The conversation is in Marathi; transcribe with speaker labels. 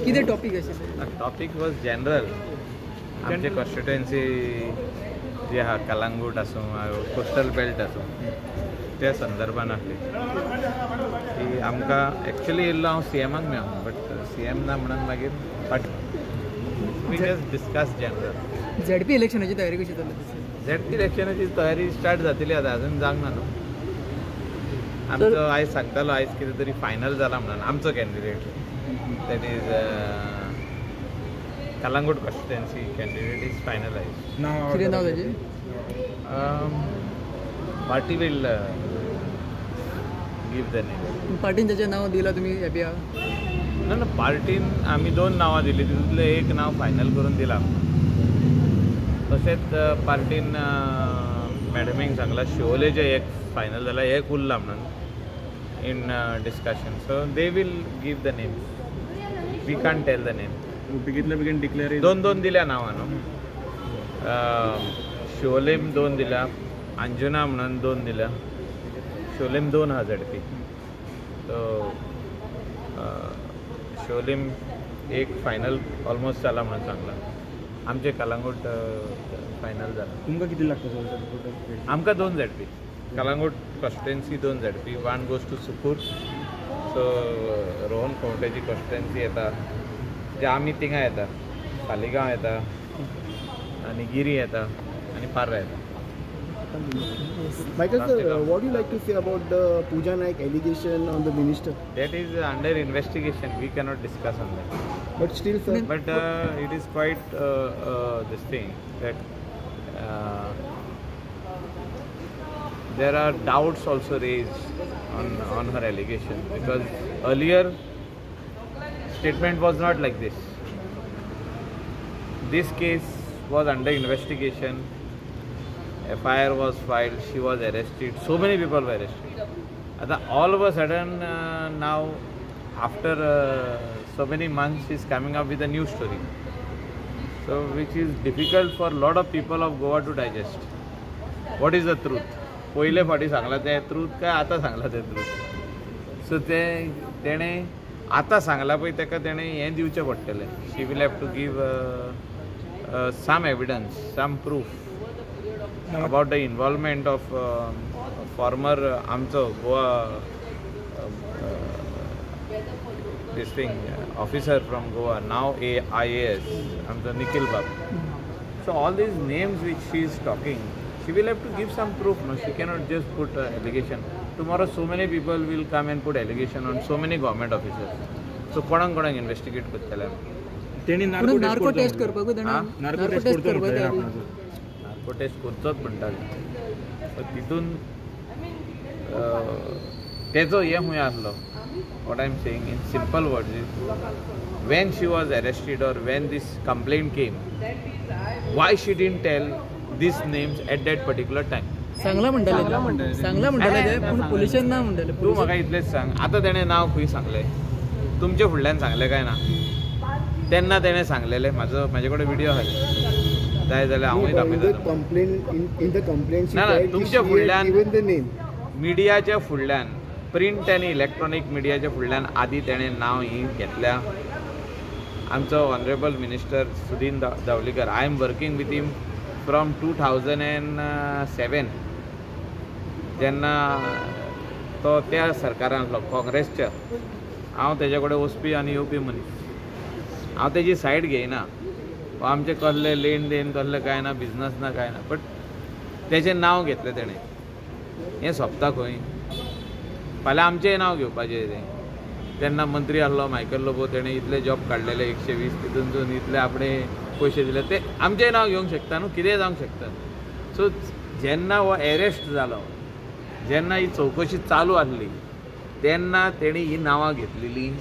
Speaker 1: किती टॉपिक असेल?
Speaker 2: टॉपिक वॉज जनरल आमचे कॉन्स्टिट्युएन्सी जे हा कलांगूट आसूं कोस्टल बेल्ट आसूं त्या संदर्भान आसली की आमकां एक्चुअली येयल्लो हांव CMाक मेळूंक बट CM ना म्हणून मागीर we just discuss general.
Speaker 1: ZP इलेक्शनाची तयारी कशी चालली?
Speaker 2: ZP इलेक्शनाची तयारी स्टार्ट जातली आतां अजून जावंक ना न्हू. आमचो आयज सांगतालो आयज कितें तरी फायनल जाला म्हणून आमचो candidate that is Calangute constituency candidate is finalise.
Speaker 1: कितें नांव ताजें?
Speaker 2: Party will give the name.
Speaker 1: पार्टीन ताचें नांव दिलां तुमी हॅपी आहा?
Speaker 2: ना पार्टीन आमी 2 नांवां दिलीं तितूंतलें एक नांव फायनल करून दिलां. तशेंच पार्टीन मॅडमीक सांगलां शिवोलेचें एक फायनल जाल्यार एक उरलां म्हणून in discussion. So they will give the name. We can't tell the name.
Speaker 3: बेगितल्या बेगीन डिक्लेअर
Speaker 2: 2 दिल्या नांवां न्हू. शिवोलेम 2 दिल्या, अंजुना म्हणून 2 दिल्या. शिवोलेम 2 हा ZP. सो शिवोलेम एक फायनल ऑलमोस्ट जाला म्हणून सांगला. आमचे कलांगूट फायनल जाला.
Speaker 3: तुमकां कितें लागता सर?
Speaker 2: आमकां 2 ZP. Calangute constituency 2 ZP. 1 goes to Sukur. So Rohan खंवटेची कॉन्स्टिट्युएन्सी येता जे आमी थिंगा येता. सालिगांव येता आनी गिरी येता आनी पार्रा येता.
Speaker 4: Michael sir, what do you like to say about the Pooja Naik allegation on the minister?
Speaker 2: That is under investigation. We cannot discuss on that.
Speaker 4: But still sir,
Speaker 2: But it is quite this thing that there are doubts also raised on her allegation because earlier statement was not like this. This case was under investigation. FIR was filed. She was arrested. So many people were arrested. All of a sudden now after so many months she's coming up with a new story. So which is difficult for a lot of people of Goa to digest. What is the truth? पहिले फाटी सांगला ते ट्रूथ काय आता सांगला ते ट्रूथ. सो तेणे आता सांगला पळय ताका तेणे हें दिवचें पडटलें. She will have to give some evidence, some proof about the involvement of former आमचो Goa this thing officer from Goa, now IAS, आमचो निखिल बाब. So all these names which she is talking, she will have to give some proof. No, she cannot just put allegation. Tomorrow so many people will come and put allegation on so many government officers. So कोणाक investigate करतले.
Speaker 3: तेणी
Speaker 1: नार्को टेस्ट करपाक
Speaker 3: नार्को टेस्ट करपाक
Speaker 2: टेस्ट करचोच म्हणटाले. सो तितून तेजो हे खूंय आसलो. What I am saying in simple words is when she was arrested और when this complaint came why she didn't tell these names at that particular time.
Speaker 1: सांगला म्हणटाले पूण पुलिशान ना म्हणटाले.
Speaker 2: तूं म्हाका इतलेंच सांग आतां तेणें नांव खंय सांगलें? तुमचे फुडल्यान सांगलें काय ना? तेन्ना तेणें सांगलेलें. म्हाजे कडेन व्हिडिओ आसा जाय जाल्यार हांवूय दाखयतां. ना तुमच्या फुडल्यान मिडियाच्या फुडल्यान प्रिंट आनी इलेक्ट्रॉनीक मिडियाच्या फुडल्यान आदी तेणें नांव ही घेतल्या. आमचो honourable minister Sudin Dhavalikar, I am working with him from 2007 जेन्ना तो त्या सरकारान आसलो काँग्रेसच्या. हांव तेजे कडेन वचपी आनी येवपी मनीस. हांव तेजी सायड घेयना. आमचें कसलें लेन देन कसलें कांय ना, बिजनस ना कांय ना. बट तेजें नांव घेतलें तेणें. हें सोंपता खंय? फाल्यां आमचेंय नांव घेवपाचें तें. तेन्ना मंत्री आसलो मायकल लोबो, तेणें इतले जॉब काडलेले 120 तितूनसून इतले आपणे पयशे दिले. ते आमचेंय नांव घेवंक शकता न्हू, कितेंय जावंक शकता. सो जेन्ना हो एरेस्ट जालो, जेन्ना ही चवकशी चालू आसली तेन्ना तेणी ही नांवां घेतलेलीं.